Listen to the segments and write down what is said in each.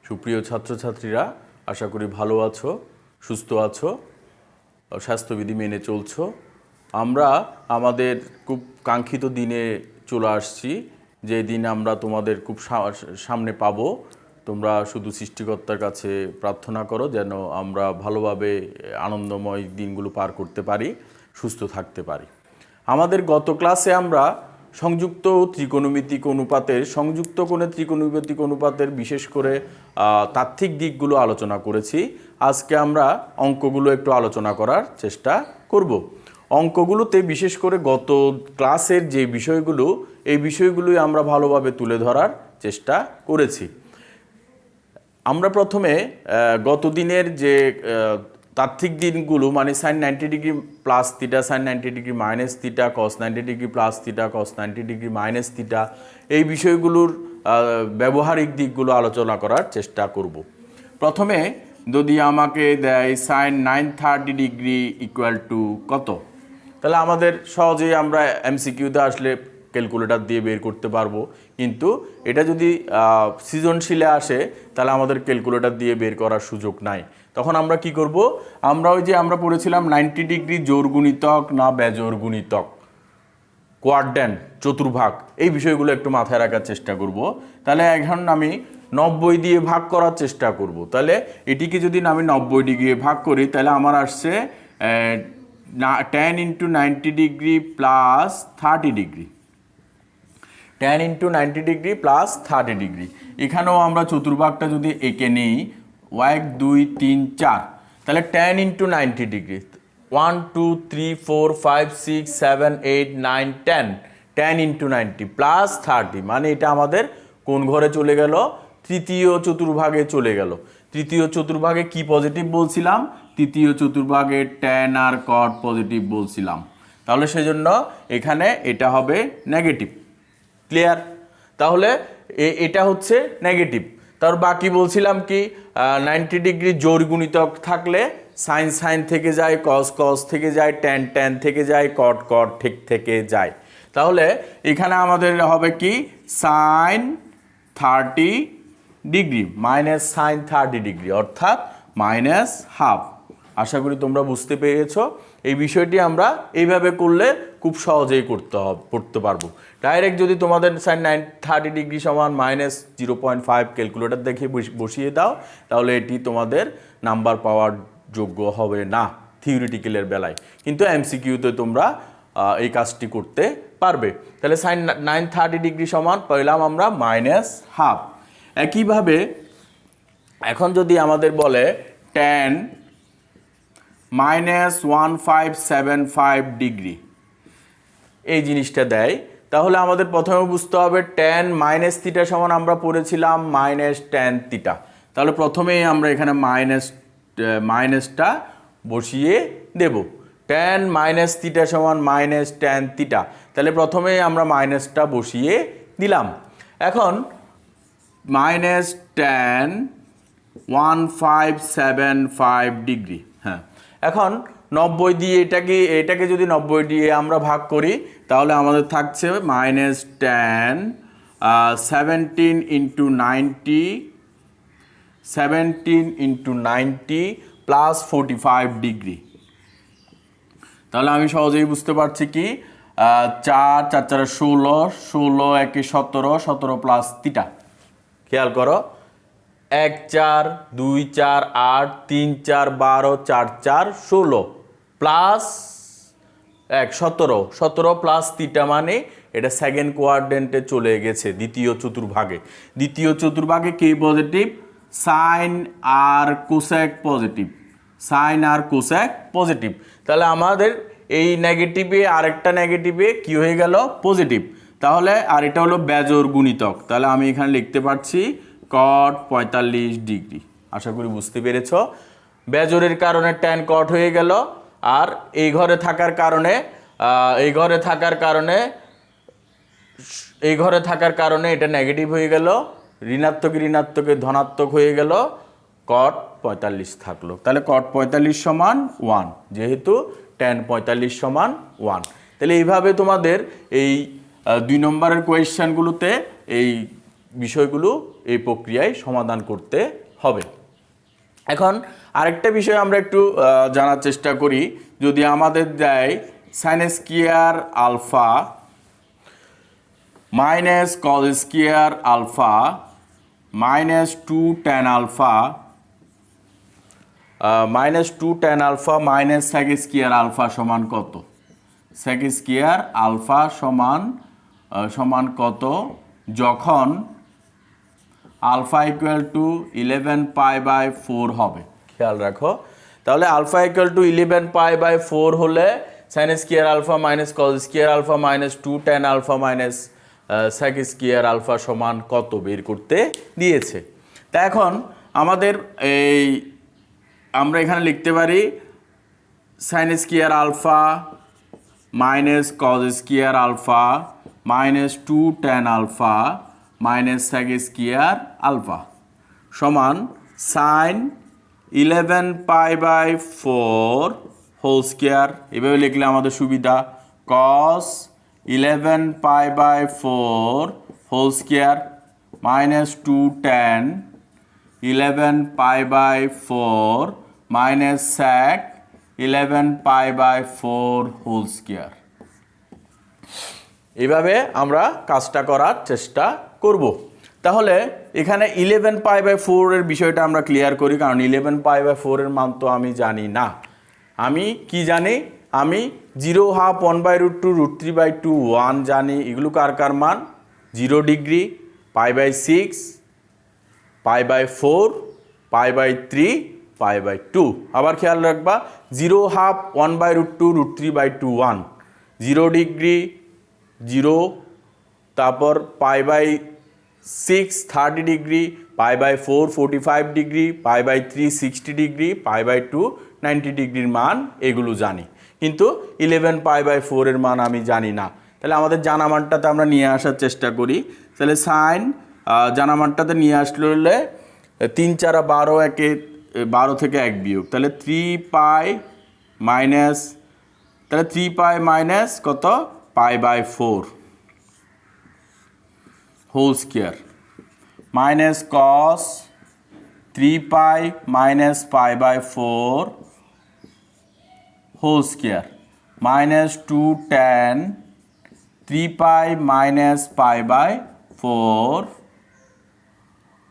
সুপ্রিয় ছাত্রছাত্রীরা, আশা করি ভালো আছো, সুস্থ আছো, স্বাস্থ্যবিধি মেনে চলছো। আমরা আমাদের খুব কাঙ্ক্ষিত দিনে চলে আসছি, যে দিন আমরা তোমাদের খুব সামনে পাবো। তোমরা শুধু সৃষ্টিকর্তার কাছে প্রার্থনা করো যেন আমরা ভালোভাবে আনন্দময় দিনগুলো পার করতে পারি, সুস্থ থাকতে পারি। আমাদের গত ক্লাসে আমরা সংযুক্ত ত্রিকোণমিতিক অনুপাতের সংযুক্ত কোণে ত্রিকোণমিতিক অনুপাতের বিশেষ করে তাত্ত্বিক দিকগুলো আলোচনা করেছি। আজকে আমরা অঙ্কগুলো একটু আলোচনা করার চেষ্টা করব। অঙ্কগুলোতে বিশেষ করে গত ক্লাসের যে বিষয়গুলো, এই বিষয়গুলোই আমরা ভালোভাবে তুলে ধরার চেষ্টা করেছি। আমরা প্রথমে গত দিনের যে তাত্ত্বিক দিনগুলো, মানে sine 90 degree plus theta, sine 90 degree minus theta, cos 90 degree plus theta, cos 90 degree minus theta, এই বিষয়গুলোর ব্যবহারিক দিকগুলো আলোচনা করার চেষ্টা করব। প্রথমে যদি আমাকে দেয় সাইন 930 ডিগ্রি ইকুয়াল টু কত, তাহলে আমাদের সহজেই আমরা এমসিকিউতে আসলে ক্যালকুলেটর দিয়ে বের করতে পারবো। কিন্তু এটা যদি সৃজনশীলে আসে তাহলে আমাদের ক্যালকুলেটর দিয়ে বের করার সুযোগ নাই। তখন আমরা কি করব? আমরা ওই যে আমরা পড়েছিলাম 90 ডিগ্রি জোড় গুণিতক না বেজোড় গুণিতক, কোয়াড্র্যান্ট, চতুর্ভাগ, এই বিষয়গুলো একটু মাথায় রাখার চেষ্টা করব। তাহলে এখন আমি 90 দিয়ে ভাগ করার চেষ্টা করব। তাহলে এটিকে যদি আমি 90 ডিগ্রি ভাগ করি তাহলে আমার আসছে 10 into 90 degree plus 30 degree, 10 into 90 degree plus 30 degree. এখানেও আমরা চতুর্ভাগটা যদি এঁকে নিই 1 2 3 4, তাহলে 10 ইন্টু 90 ডিগ্রি 1 2 3 4 5 6 7 8 9 10, 10 ইন্টু 90 প্লাস 30, মানে এটা আমাদের কোন ঘরে চলে গেল? তৃতীয় চতুর্ভাগে চলে গেল। তৃতীয় চতুর্ভাগে কি পজিটিভ বলছিলাম? তৃতীয় চতুর্ভাগে tan আর cot পজিটিভ বলছিলাম। তাহলে সেজন্য এখানে এটা হবে নেগেটিভ। ক্লিয়ার? তাহলে এটা হচ্ছে নেগেটিভ। তার বাকি বলছিলাম কি, 90 ডিগ্রি জোড় গুণিতক থাকলে সাইন সাইন থেকে যায়, কস কস থেকে যায়, ট্যান ট্যান থেকে যায়, কট কট ঠিক থেকে যায়। তাহলে এখানে আমাদের হবে কি, sine 30 degree minus sine 30 degree, অর্থাৎ মাইনাস হাফ। আশা করি তোমরা বুঝতে পেরেছো। এই বিষয়টি আমরা এইভাবে করলে খুব সহজেই করতে পারবো। ডাইরেক্ট যদি তোমাদের সাইন 30 ডিগ্রি সমান মাইনাস 0.5 ক্যালকুলেটর দেখে বসিয়ে দাও, তাহলে এটি তোমাদের নাম্বার পাওয়ার যোগ্য হবে না থিওরিটিক্যালের বেলায়। কিন্তু এমসিকিউতে তোমরা এই কাজটি করতে পারবে। তাহলে সাইন 930 ডিগ্রি সমান পেলাম আমরা মাইনাস হাফ। একইভাবে এখন যদি আমাদের বলে tan মাইনাস 1575 ডিগ্রি, এই জিনিসটা দেয়, তাহলে আমাদের প্রথমে বুঝতে হবে tan মাইনাস থিটা সমান আমরা পড়েছিলাম মাইনাস tan থিটা। তাহলে প্রথমেই আমরা এখানে মাইনাসটা বসিয়ে দেব। tan মাইনাস থিটা সমান মাইনাস tan থিটা, তাহলে প্রথমেই আমরা মাইনাসটা বসিয়ে দিলাম। এখন মাইনাস tan 1575 ডিগ্রি, হ্যাঁ। এখন 90 দিয়ে এটাকে যদি 90 দিয়ে আমরা ভাগ করি তাহলে আমাদের থাকছে minus tan 17 into 90 plus 45 degree. তাহলে আমি সহজেই বুঝতে পারছি কি, 4 4 4 16, 16 1 17, 17 প্লাস থিটা। খেয়াল করো, 1 4 2 4 8 3 4 12 4 4 16 প্লাস 1 17, 17 প্লাস থিটা, মানে এটা সেকেন্ড কোয়াড্রেন্টে চলে গেছে, দ্বিতীয় চতুর্ভাগে। দ্বিতীয় চতুর্ভাগে কে পজিটিভ? সাইন আর কোসেক পজিটিভ, সাইন আর কোসেক পজিটিভ। তাহলে আমাদের এই নেগেটিভে আরেকটা নেগেটিভে কি হয়ে গেল? পজিটিভ। তাহলে আর এটা হলো বেজোড় গুণিতক, তাহলে আমি এখানে লিখতে পারছি cot 45 ডিগ্রি। আশা করি বুঝতে পেরেছ। বেজোড়ের কারণে tan cot হয়ে গেল, আর এই ঘরে থাকার কারণে এটা নেগেটিভ হয়ে গেল, ঋণাত্মকে ধনাত্মক হয়ে গেল, cot 45 থাকলো। তাহলে cot 45 সমান 1, যেহেতু tan 45 সমান 1। তাহলে এইভাবে তোমাদের এই 2 নম্বরের কোয়েশ্চেনগুলোতে এই বিষয়গুলো এই প্রক্রিয়ায় সমাধান করতে হবে। এখন আরেকটা বিষয় আমরা একটু জানার চেষ্টা করি। যদি আমাদের দেয় sine square alpha minus cos square alpha minus 2 tan alpha minus 2 tan alpha minus sec square alpha সমান কত? সেক স্কয়ার আলফা সমান কত যখন আলফা ইকুয়াল টু 11π/4 হবে? খেয়াল রাখো, তাহলে আলফা ইকুয়াল টু 11π/4 হলে sine square alpha minus cos square alpha minus 2 tan alpha minus sec square alpha সমান কত বের করতে দিয়েছে। তা এখন আমাদের আমরা এখানে লিখতে পারি sine square alpha minus cos square alpha minus 2 tan alpha minus sec square alpha সমান সাইন 11π/4 হোল স্কয়ার, এভাবে লিখলে আমাদের সুবিধা, cos 11π/4 whole square minus 2 tan 11π/4 minus sec 11π/4 whole square. এইভাবে আমরা কাজটা করার চেষ্টা করব। তাহলে এখানে 11π/4 এর বিষয়টা আমরা ক্লিয়ার করি, কারণ 11π/4 এর মান তো আমি জানি না। আমি কি জানি? আমি 0.5 1/√2 √3/2 1 জানি। এগুলো কার কার মান? 0 ডিগ্রি, π/6, π/4, π/3, π/2। আবার খেয়াল রাখবা 0.5 1/√2 √3/2 1, 0 ডিগ্রি 0, তারপর π/6 30 ডিগ্রি, π/4 45 ডিগ্রি, π/3 60 ডিগ্রি, π/2 90 ডিগ্রির মান এগুলো জানি, কিন্তু 11π/4 এর মান আমি জানি না। তাহলে আমাদের জানা মানটাতে আমরা নিয়ে আসার চেষ্টা করি। তাহলে সাইন জানা মানটাতে নিয়ে আসলে হলে 3 4 12, 12 থেকে 1 বিয়োগ, তাহলে 3π মাইনাস, তাহলে 3π মাইনাস কত? π/4 whole square minus cos 3π minus π/4 whole square minus 2 tan 3π minus π/4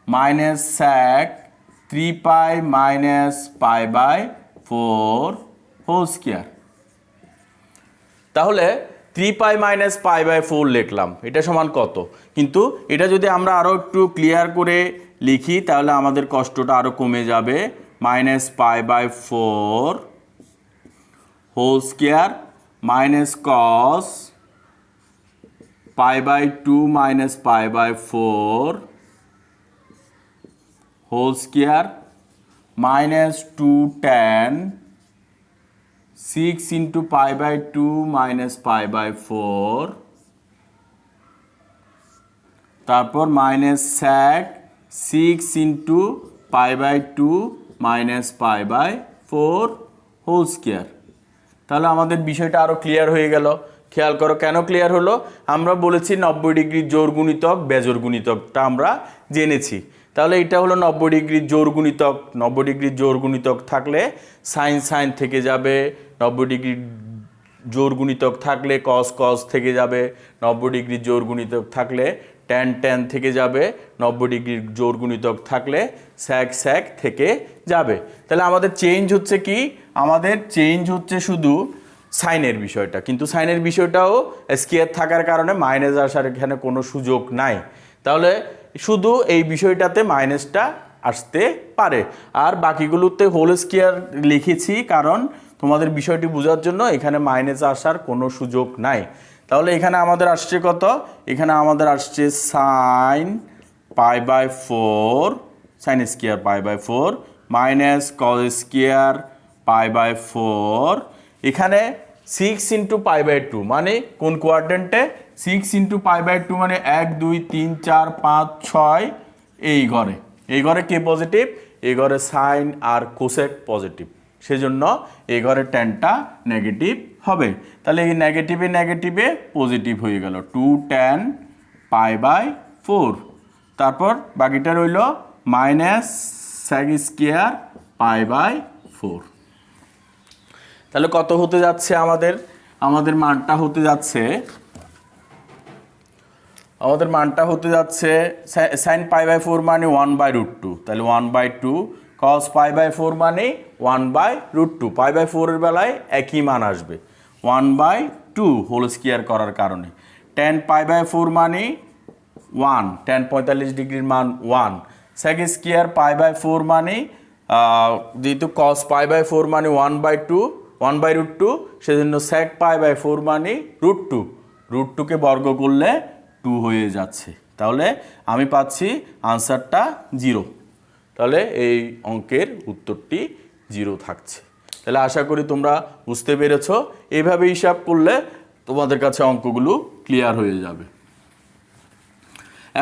minus sec 3π minus π/4 whole square. তাহলে 3π মাইনাস π/4 লিখলাম, এটা সমান কত? কিন্তু এটা যদি আমরা আরও একটু ক্লিয়ার করে লিখি তাহলে আমাদের কষ্টটা আরও কমে যাবে। Minus π/4 whole square minus cos π/2 minus π/4 whole square minus 2 tan 6 into π/2 minus π/4, তারপর minus sec 6 into π/2 minus π/4 whole square. তাহলে আমাদের বিষয়টা আরও ক্লিয়ার হয়ে গেল। খেয়াল করো কেন ক্লিয়ার হলো? আমরা বলেছি 90 ডিগ্রির জোড় গুণিতক বেজোড় গুণিতকটা আমরা জেনেছি। তাহলে এটা হলো 90 ডিগ্রির জোড় গুণিতক। 90 ডিগ্রির জোড় গুণিতক থাকলে সাইন সাইন থেকে যাবে, 90 ডিগ্রির জোড় গুণিতক থাকলে কস কস থেকে যাবে, 90 ডিগ্রির জোড় গুণিতক থাকলে ট্যান ট্যান থেকে যাবে, 90 ডিগ্রির জোড় গুণিতক থাকলে স্যাক স্যাক থেকে যাবে। তাহলে আমাদের চেঞ্জ হচ্ছে কি? আমাদের চেঞ্জ হচ্ছে শুধু সাইনের বিষয়টা, কিন্তু সাইনের বিষয়টাও স্কয়ার থাকার কারণে মাইনাস আসার এখানে কোনো সুযোগ নাই। তাহলে শুধু এই বিষয়টাতে মাইনাসটা আসতে পারে, আর বাকিগুলোতে হোল স্কয়ার লিখেছি কারণ তোমাদের বিষয়টি বোঝার জন্য। এখানে মাইনাস আসার কোনো সুযোগ নাই। তাহলে এখানে আমাদের আসছে কত? এখানে আমাদের আসছে sine π/4, sine square π/4 minus cos square π/4। এখানে 6 ইন্টু π/2 মানে কোন কোয়াড্রেন্টে? 6 ইন্টু π/2 মানে 1 2 3 4 5 6 এই ঘরে। এই ঘরে কে পজিটিভ? এই ঘরে সাইন আর কোসেক পজিটিভ, সেজন্য এই ঘরে ট্যানটা নেগেটিভ হবে। তাহলে এই নেগেটিভে নেগেটিভে পজিটিভ হয়ে গেল, 2 tan π/4 তারপর বাকিটা রইল minus sec square pi by 4। তাহলে কত হতে যাচ্ছে আমাদের মানটা হতে যাচ্ছে সাইন পাই বাই 4 মানে 1/√2, তাহলে 1/2 কস পাই বাই 4 মানে 1/√2। পাই বাই 4 এর বেলায় একই মান আসবে 1/2 হোল স্কোয়ার করার কারণে। টেন পাই বাই 4 মানে 1, টেন 45 ডিগ্রির মান 1। সেক স্কোয়ার পাই বাই 4 মানে যেহেতু কস পাই বাই 4 মানে 1/2 সেজন্য সেক পাই বাই 4 মানে √2, √2কে বর্গ করলে 2 হয়ে যাচ্ছে। তাহলে আমি পাচ্ছি আনসারটা 0। তাহলে এই অঙ্কের উত্তরটি 0 থাকছে। তাহলে আশা করি তোমরা বুঝতে পেরেছ। এইভাবে হিসাব করলে তোমাদের কাছে অঙ্কগুলো ক্লিয়ার হয়ে যাবে।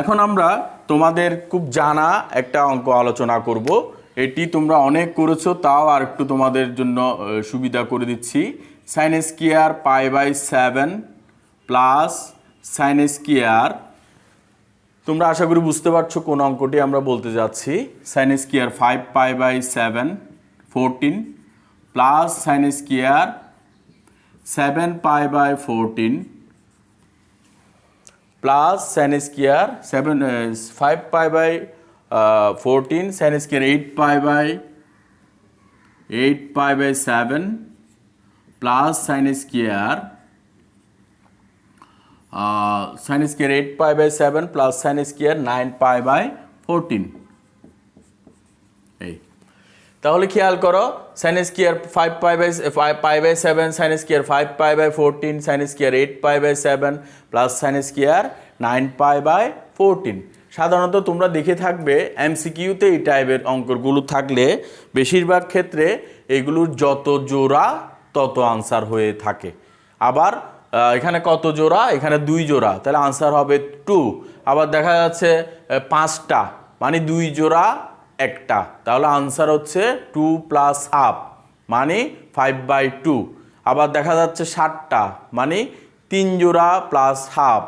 এখন আমরা তোমাদের খুব জানা একটা অঙ্ক আলোচনা করব। এটি তোমরা অনেক করেছো, তাও আর একটু তোমাদের জন্য সুবিধা করে দিচ্ছি। Sine square pi by 7 plus sine square, তোমরা আশা করি বুঝতে পারছো কোন অঙ্কটি আমরা বলতে যাচ্ছি। Sine square 5 pi by 7 14 plus sine square 7 pi by 14 plus sine square 5 pi by 14 sine square 8 pi by 7 plus sine square 8 pi by 7 plus sine square 9 pi by 14। এই তাহলে খেয়াল করো, sine square 5 pi by 7 sine square 5 pi by 14 sine square 8 pi by 7 plus sine square 9 pi by 14। সাধারণত তোমরা দেখে থাকবে এমসিকিউতে এই টাইপের অঙ্কগুলো থাকলে বেশিরভাগ ক্ষেত্রে এগুলোর যত জোড়া তত আনসার হয়ে থাকে। আবার এখানে কত জোড়া, এখানে 2 জোড়া, তাহলে আনসার হবে 2। আবার দেখা যাচ্ছে 5টা মানে 2 জোড়া একটা, তাহলে আনসার হচ্ছে 2 প্লাস হাফ মানে 5/2। আবার দেখা যাচ্ছে 7টা মানে 3 জোড়া প্লাস হাফ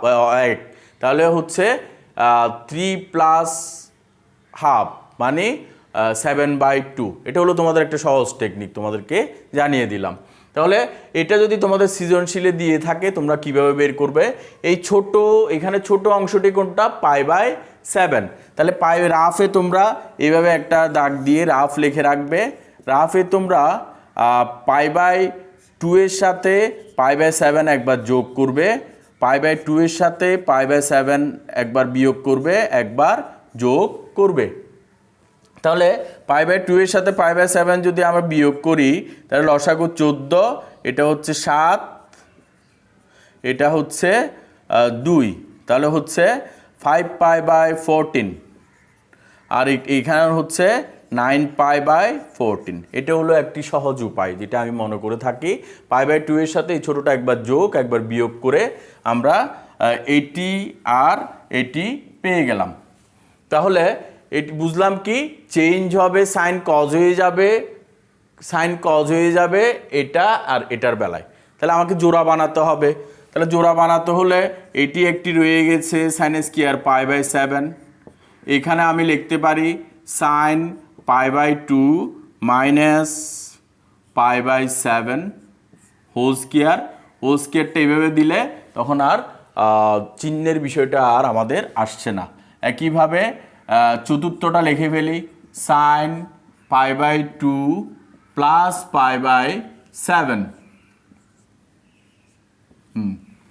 1, তাহলে হচ্ছে 3 প্লাস হাফ মানে 7/2। এটা হলো তোমাদের একটা সহজ টেকনিক, তোমাদেরকে জানিয়ে দিলাম। তাহলে এটা যদি তোমাদের সৃজনশীলে দিয়ে থাকে তোমরা কিভাবে বের করবে? এই এখানে ছোট অংশটি কোনটা? Pi by 7। তাহলে রাফে তোমরা এইভাবে একটা দাগ দিয়ে রাফ লিখে রাখবে। রাফে তোমরা পাই বাই 2 এর সাথে পাই বাই 7 একবার যোগ করবে, পাই বাই 2 এর সাথে পাই বাই 7 একবার বিয়োগ করবে, একবার যোগ করবে। তাহলে পাই বাই 2 এর সাথে পাই বাই 7 যদি আমরা বিয়োগ করি তাহলে লসাগু 14, এটা হচ্ছে 7, এটা হচ্ছে 2, তাহলে হচ্ছে 5 পাই বাই 14, আর এইখানে হচ্ছে 9 পাই বাই 14। এটা হলো একটি সহজ উপায় যেটা আমি মনে করে থাকি। পাই বাই 2 এর সাথে এই ছোটোটা একবার যোগ একবার বিয়োগ করে আমরা এটি আর এটি পেয়ে গেলাম। তাহলে এটি বুঝলাম কি, চেঞ্জ হবে, সাইন কজ হয়ে যাবে এটা আর এটার বেলায়। তাহলে আমাকে জোড়া বানাতে হবে। তাহলে জোড়া বানাতে হলে এটি একটি রয়ে গেছে সাইন স্কোয়ার পাই বাই 7, এখানে আমি লিখতে পারি sine pi by 2 minus pi by 7 whole স্কোয়ারটা এইভাবে দিলে তখন আর চিহ্নের বিষয়টা আর আমাদের আসছে না। একইভাবে চতুর্থটা লিখে ফেলি, sine pi by 2 plus pi by 7।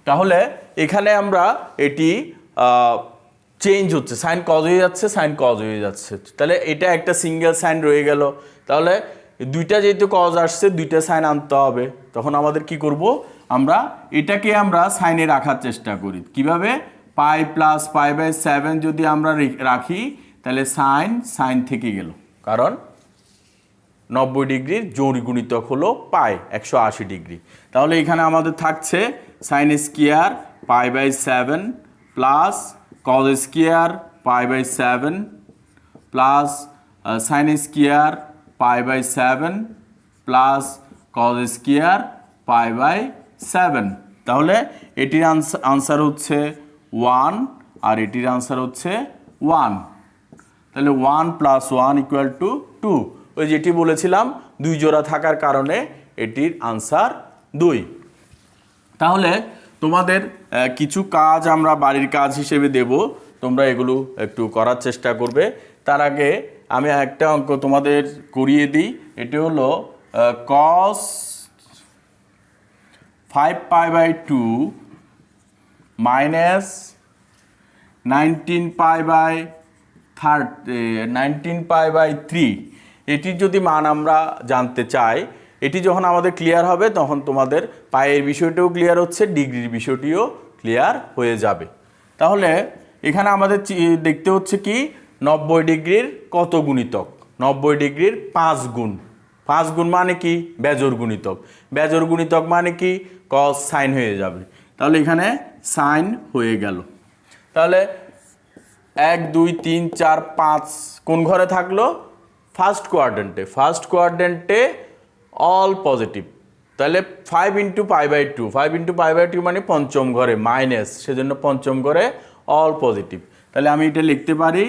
তাহলে এখানে আমরা এটি চেঞ্জ হচ্ছে, সাইন কজ হয়ে যাচ্ছে, তাহলে এটা একটা সিঙ্গেল সাইন রয়ে গেল। তাহলে দুইটা যেহেতু কজ আসছে, দুইটা সাইন আনতে হবে। তখন আমাদের কি করব, এটাকে আমরা সাইনে রাখার চেষ্টা করি। কিভাবে? পাই প্লাস পাই বাই 7 যদি আমরা রাখি তাহলে সাইন থেকে গেল, কারণ 90 ডিগ্রির জোড় গুণিতক হলো পাই 180 ডিগ্রি। তাহলে এখানে আমাদের থাকছে sine square pi by 7 plus cos square pi by 7 plus sine square pi by 7 plus cos square pi by 7। তাহলে এটির আনসার হচ্ছে 1 আর এটির আনসার হচ্ছে 1, তাহলে 1 প্লাস 1 ইকুয়াল টু 2। ওই যেটি বলেছিলাম 2 জোড়া থাকার কারণে এটির আনসার 2। তাহলে তোমাদের কিছু কাজ আমরা বাড়ির কাজ হিসেবে দেব, তোমরা এগুলো একটু করার চেষ্টা করবে। তার আগে আমি একটা অঙ্ক তোমাদের করিয়ে দিই। এটি হলো cos 5π/2 মাইনাস 19π/3। এটির যদি মান আমরা জানতে চাই, এটি যখন আমাদের ক্লিয়ার হবে তখন তোমাদের পায়ের বিষয়টিও ক্লিয়ার হচ্ছে, ডিগ্রির বিষয়টিও ক্লিয়ার হয়ে যাবে। তাহলে এখানে আমাদের দেখতে হচ্ছে কি 90 ডিগ্রির কত গুণিতক? 90 ডিগ্রির 5 গুণ। 5 গুণ মানে কি? বেজোড় গুণিতক। বেজোড় গুণিতক মানে কি? কস সাইন হয়ে যাবে। তাহলে এখানে সাইন হয়ে গেল। তাহলে 1 2 3 4 5 কোন ঘরে থাকলো? ফার্স্ট কোয়াড্রেন্টে। ফার্স্ট কোয়াড্রেন্টে অল পজিটিভ। তাহলে 5 × π/2, 5 × π/2 মানে পঞ্চম ঘরে, মাইনাস, সেজন্য পঞ্চম ঘরে অল পজিটিভ। তাহলে আমি এটা লিখতে পারি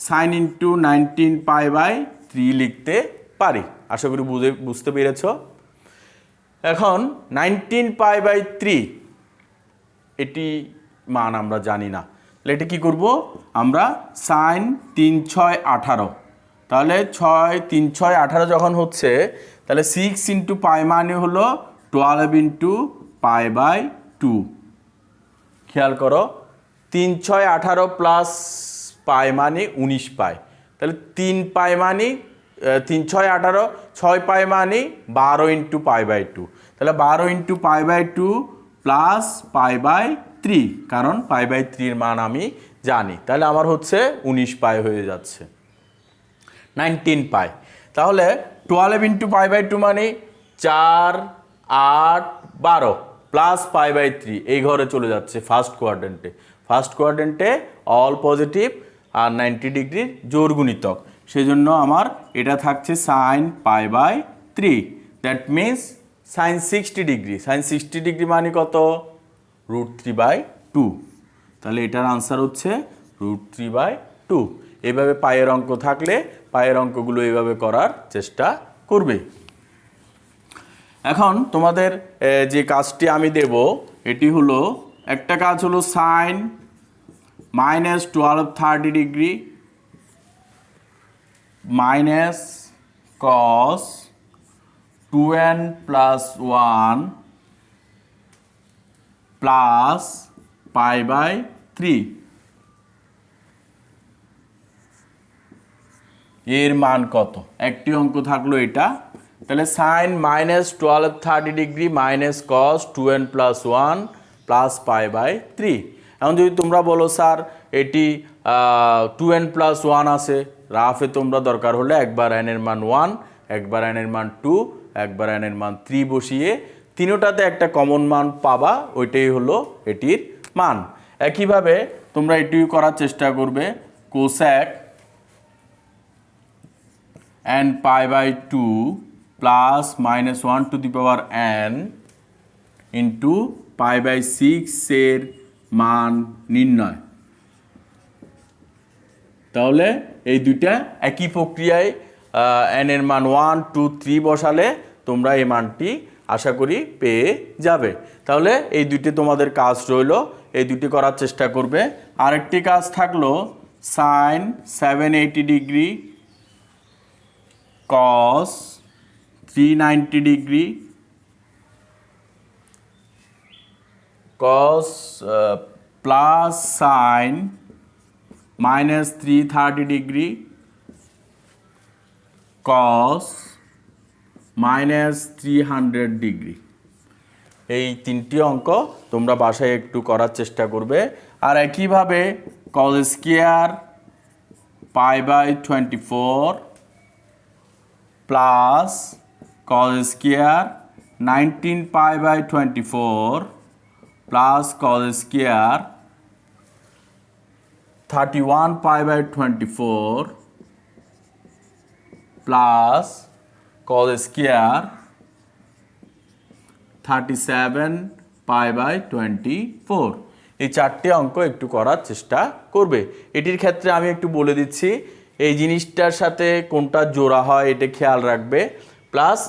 সাইন ইন্টু 19π/3 লিখতে পারি। আশা করি বুঝতে পেরেছ। এখন 19π/3 এটি মান আমরা জানি না, তাহলে এটা কী করব? আমরা সাইন 3 6 18, তাহলে 6 3 6 18 যখন হচ্ছে, তাহলে 6 × π মানে হলো 12 × π/2। খেয়াল করো, 3 6 18 প্লাস পাই মানে 19 পাই। তাহলে 3 পাই মানে 3 6 18, 6 পাই মানে 12 × π/2। তাহলে 12 × π/2 প্লাস π/3, কারণ π/3 মান আমি জানি। তাহলে আমার হচ্ছে 19 পাই হয়ে যাচ্ছে, 19 পাই। তাহলে 12 × π/2 মানে 4 8 12 প্লাস π/3 এই ঘরে চলে যাচ্ছে ফার্স্ট কোয়াড্রেন্টে। ফার্স্ট কোয়াড্রেন্টে অল পজিটিভ আর 90 ডিগ্রির জোড় গুণিতক, সেজন্য আমার এটা থাকছে sine π/3। That means sine 60 degree. Sine 60 degree মানে কত? √3/2। তাহলে এটার আনসার হচ্ছে √3/2। এভাবে পায়ের অঙ্ক থাকলে পায়ের অঙ্কগুলো এইভাবে করার চেষ্টা করবে। এখন তোমাদের যে কাজটি আমি দেব, এটি হলো, একটা কাজ হলো sine -12 30 degree minus cos 2n + 1 plus π/3 এর মান কত? একটি অঙ্ক থাকলো এটা। তাহলে sine -12 30 degree minus cos 2n + 1 plus π/3। এখন যদি তোমরা বলো স্যার এটি 2n + 1 আছে, রাফে তোমরা দরকার হলে একবার n এর মান 1, একবার n এর মান 2, একবার n এর মান 3 বসিয়ে তিনোটাতে একটা কমন মান পাবা, ওইটাই হলো এটির মান। একইভাবে তোমরা এটিও করার চেষ্টা করবে, কোস্যাক n π/2 প্লাস -1n ইন্টু π/6 এর মান নির্ণয়। তাহলে এই দুইটা একই প্রক্রিয়ায় n এর মান 1 2 3 বসালে তোমরা এই মানটি আশা করি পেয়ে যাবে। তাহলে এই দুইটি তোমাদের কাজ রইল, এই দুটি করার চেষ্টা করবে। আরেকটি কাজ থাকলো sine 780 degree cos 390 degree cos plus sine -330 degree cos -300 degree. এই তিনটি অঙ্ক তোমরা বাসায় একটু করার চেষ্টা করবে। আর একইভাবে cos square π/24 plus cos square 19π/24 plus cos square 31π/24 plus cos square 37π/24। এই 4টি অঙ্ক একটু করার চেষ্টা করবে। এটির ক্ষেত্রে আমি একটু বলে দিচ্ছি, এই জিনিসটার সাথে কোনটা জোড়া হয় এটা খেয়াল রাখবে। প্লাস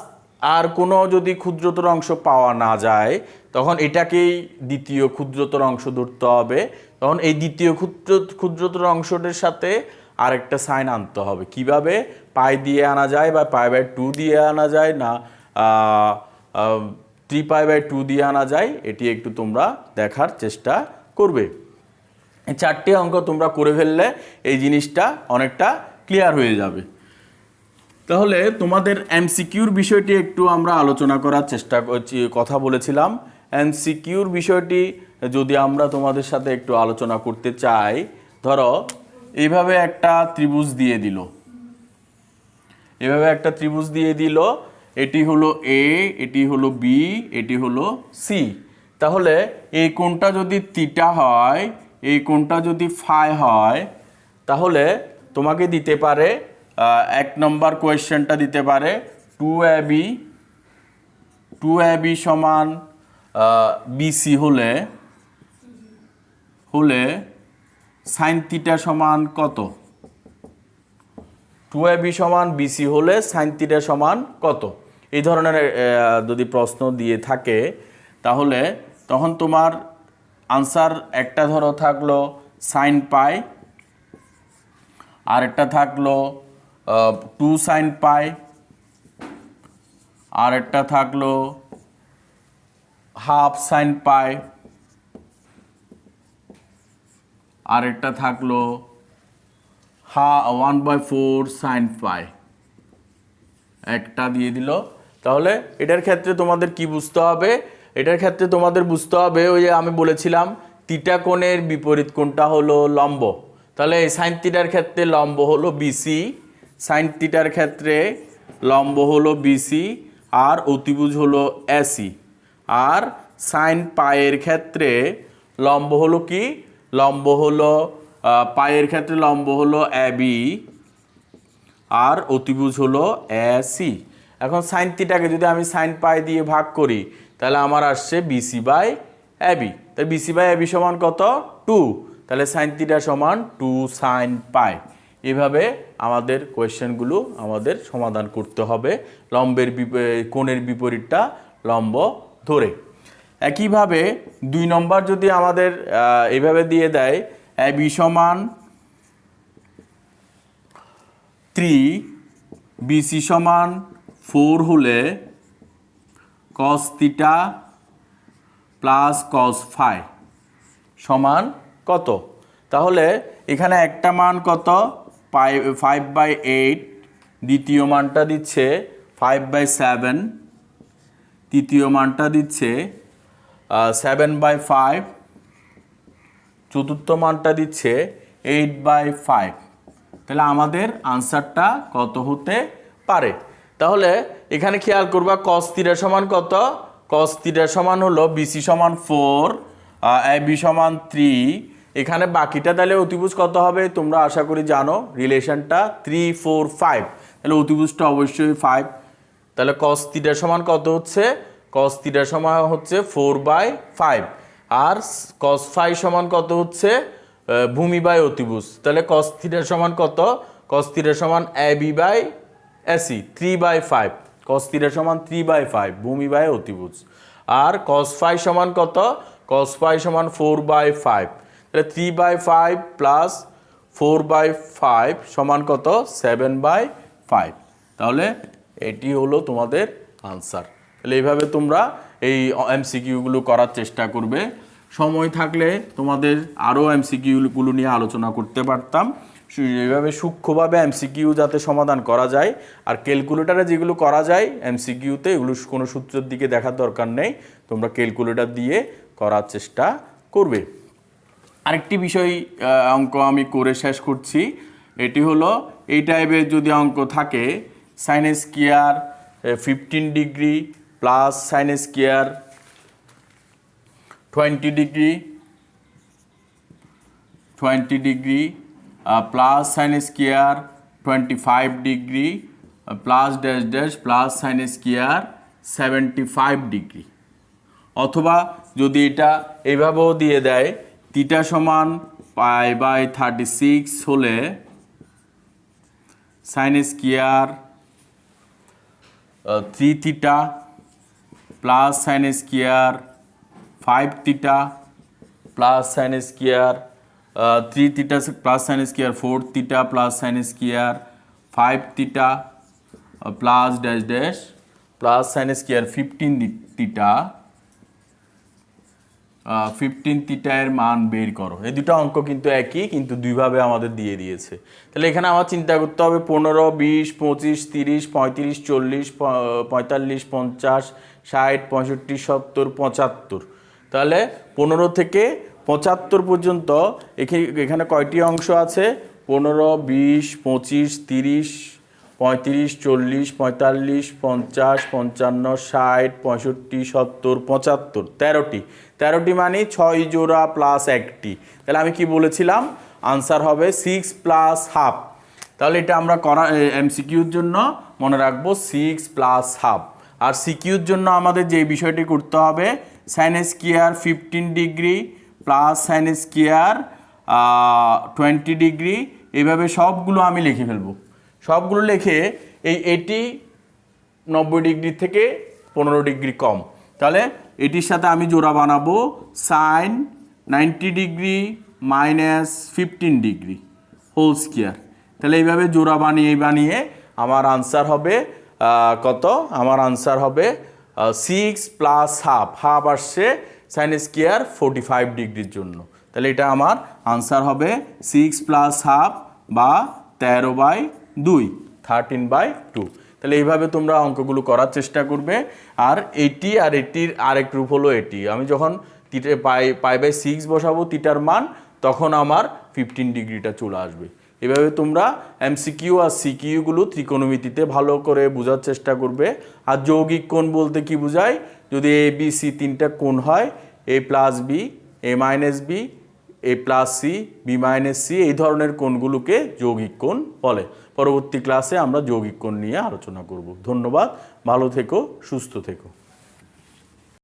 আর কোনো যদি ক্ষুদ্রতর অংশ পাওয়া না যায় তখন এটাকেই দ্বিতীয় ক্ষুদ্রতর অংশ ধরতে হবে। তখন এই দ্বিতীয় ক্ষুদ্রতর অংশটির সাথে আরেকটা সাইন আনতে হবে। কিভাবে? পাই দিয়ে আনা যায় বা π/2 দিয়ে আনা যায়, না 3π/2 দিয়ে আনা যায়, এটি একটু তোমরা দেখার চেষ্টা করবে। এই 4টি অঙ্ক তোমরা করে ফেললে এই জিনিসটা অনেকটা ক্লিয়ার হয়ে যাবে। তাহলে তোমাদের এমসিকিউর বিষয়টি একটু আমরা আলোচনা করার চেষ্টা করছি, কথা বলেছিলাম। এমসিকিউর বিষয়টি যদি আমরা তোমাদের সাথে একটু আলোচনা করতে চাই, ধরো এইভাবে একটা ত্রিভুজ দিয়ে দিল, এভাবে একটা ত্রিভুজ দিয়ে দিল, এটি হলো এ, এটি হলো বি, এটি হলো সি। তাহলে এই কোণটা যদি থিটা হয়, এই কোণটা যদি ফাই হয়, তাহলে তোমাকে দিতে পারে 1 নম্বর কোয়েশ্চেনটা দিতে পারে 2ab সমান বিসি হলে সাইন থিটা সমান কত? 2ab সমান বিসি হলে সাইন থিটা সমান কত? এই ধরনের যদি প্রশ্ন দিয়ে থাকে তাহলে তখন তোমার আনসার একটা ধরো থাকলো সাইন পাই, আর একটা থাকলো 2 সাইন পাই, আর একটা থাকলো হাফ সাইন পাই, আর একটা থাকলো 1/4 সাইন পাই, একটা দিয়ে দিল। তাহলে এটার ক্ষেত্রে তোমাদের কি বুঝতে হবে? এটার ক্ষেত্রে তোমাদের বুঝতে হবে, ওই যে আমি বলেছিলাম থিটা কোণের বিপরীত কোণটা হলো লম্ব। তাহলে এই সাইন থিটার ক্ষেত্রে লম্ব হলো বিসি, সাইন থিটার ক্ষেত্রে লম্ব হলো বিসি, আর অতিভুজ হলো এসি। আর সাইন পায়ের ক্ষেত্রে লম্ব হলো কি? লম্ব হলো পায়ের ক্ষেত্রে লম্ব হলো এবি, আর অতিভুজ হলো এসি। এখন সাইন থিটাকে যদি আমি সাইন পাই দিয়ে ভাগ করি তাহলে আমার আসছে বিসি বাই এবি। তাই বিসি বাই এবি সমান কত? 2। তাহলে সাইন থিটা সমান 2 সাইন পাই। এভাবে আমাদের কোয়েশ্চেনগুলো আমাদের সমাধান করতে হবে, লম্বের কোণের বিপরীতটা লম্ব ধরে। একইভাবে 2 নম্বর যদি আমাদের এইভাবে দিয়ে দেয় এবি সমান 3, বিসি সমান 4 হলে cos theta plus cos phi সমান কত? তাহলে এখানে একটা মান কত? 5/8, দ্বিতীয় মানটা দিচ্ছে 5/7, তৃতীয় মানটা দিচ্ছে 7/5, চতুর্থ মানটা দিচ্ছে 8/5। তাহলে আমাদের আনসারটা কত হতে পারে? তাহলে এখানে খেয়াল করবা cos থিটা সমান কত? cos থিটা সমান হলো বিসি সমান 4, এবি সমান 3। এখানে বাকিটা তাহলে অতিভুজ কত হবে? তোমরা আশা করি জানো রিলেশনটা 3, 4, 5। তাহলে অতিভুজটা অবশ্যই 5। তাহলে cos থিটা সমান কত হচ্ছে? cos থিটা সমান হচ্ছে 4/5, আর cos ফাই সমান কত হচ্ছে? ভূমি বাই অতিভুজ। তাহলে cos থিটা সমান কত? cos থিটা সমান AB by AC, 3/5। cos theta সমান 3/5 ভূমি বাই অতিভুজ। আর cos ফাই সমান কত? cos ফাই সমান 4/5। তাহলে 3/5 প্লাস 4/5 সমান কত? 7/5। তাহলে এটি হলো তোমাদের আনসার। তাহলে এইভাবে তোমরা এই এমসিকিউগুলো করার চেষ্টা করবে। সময় থাকলে তোমাদের আরও এমসিকিউগুলো নিয়ে আলোচনা করতে পারতাম। এইভাবে সূক্ষ্মভাবে এমসিকিউ যাতে সমাধান করা যায়, আর ক্যালকুলেটারে যেগুলো করা যায় এমসিকিউতে, এগুলো কোনো সূত্রের দিকে দেখার দরকার নেই, তোমরা ক্যালকুলেটার দিয়ে করার চেষ্টা করবে। আরেকটি বিষয় অঙ্ক আমি করে শেষ করছি। এটি হলো এই টাইপের যদি অঙ্ক থাকে, sine square 15 degree plus sine square 20 degree plus sine square 25 degree plus dash dash plus sine square 75 degree. অথবা যদি এটা এভাবেও দিয়ে দেয় থিটা সমান π/36 হলে sine square 3 theta plus sine square 5 theta plus sine square 3 theta plus sine square 4 theta plus sine square 5 theta plus dash dash plus sine square 15 theta 15 theta এর মান বের করো। এই দুটো অঙ্ক কিন্তু একই, কিন্তু দুইভাবে আমাদের দিয়ে দিয়েছে। তাহলে এখানে আমার চিন্তা করতে হবে 15, 20, 25, 30, 35, 40, 45, 50, 60, 65, 70, 75। তাহলে 15 থেকে 75 পর্যন্ত এখানে কয়টি অংশ আছে? 15, 20, 25, 30, 35, 40, 45, 50, 55, 60, 65, 70, 75, 13টি। 13টি মানে 6 জোড়া প্লাস 1টি। তাহলে আমি কি বলেছিলাম? আনসার হবে 6 প্লাস হাফ। তাহলে এটা আমরা এমসিকিউর জন্য মনে রাখবো 6 প্লাস হাফ। আর সিকিউর জন্য আমাদের যে বিষয়টি করতে হবে, sine square 15 degree plus sine square 20 degree, এইভাবে সবগুলো আমি লিখে ফেলবো। সবগুলো লিখে এটি 90 ডিগ্রি থেকে 15 ডিগ্রি কম, তাহলে এটির সাথে আমি জোড়া বানাবো sine 90 degree minus 15 degree whole square. তাহলে এইভাবে জোড়া বানিয়ে আমার আনসার হবে কত? আমার আনসার হবে 6 প্লাস হাফ। হাফ আসছে সাইন স্কয়ার 45 ডিগ্রির জন্য। তাহলে এটা আমার আনসার হবে 6 প্লাস হাফ বা 13/2, 13/2। তাহলে এইভাবে তোমরা অঙ্কগুলো করার চেষ্টা করবে। আর এটি আর এটির আরেক রূপ হলো এটি। আমি যখন π/6 বসাবো থিটার মান, তখন আমার 15 ডিগ্রিটা চলে আসবে। এভাবে তোমরা এমসিকিউ আর সিকিউগুলো ত্রিকোণমিতিতে ভালো করে বোঝার চেষ্টা করবে। আর যৌগিক কোণ বলতে কি বোঝায়? যদি এ বি সি 3টা কোণ হয়, A plus B, A minus B, A plus C, B minus C, এই ধরনের কোণগুলোকে যৌগিক কোণ বলে। পরবর্তী ক্লাসে আমরা যৌগিক কোণ নিয়ে আলোচনা করব। ধন্যবাদ, ভালো থেকো, সুস্থ থেকো।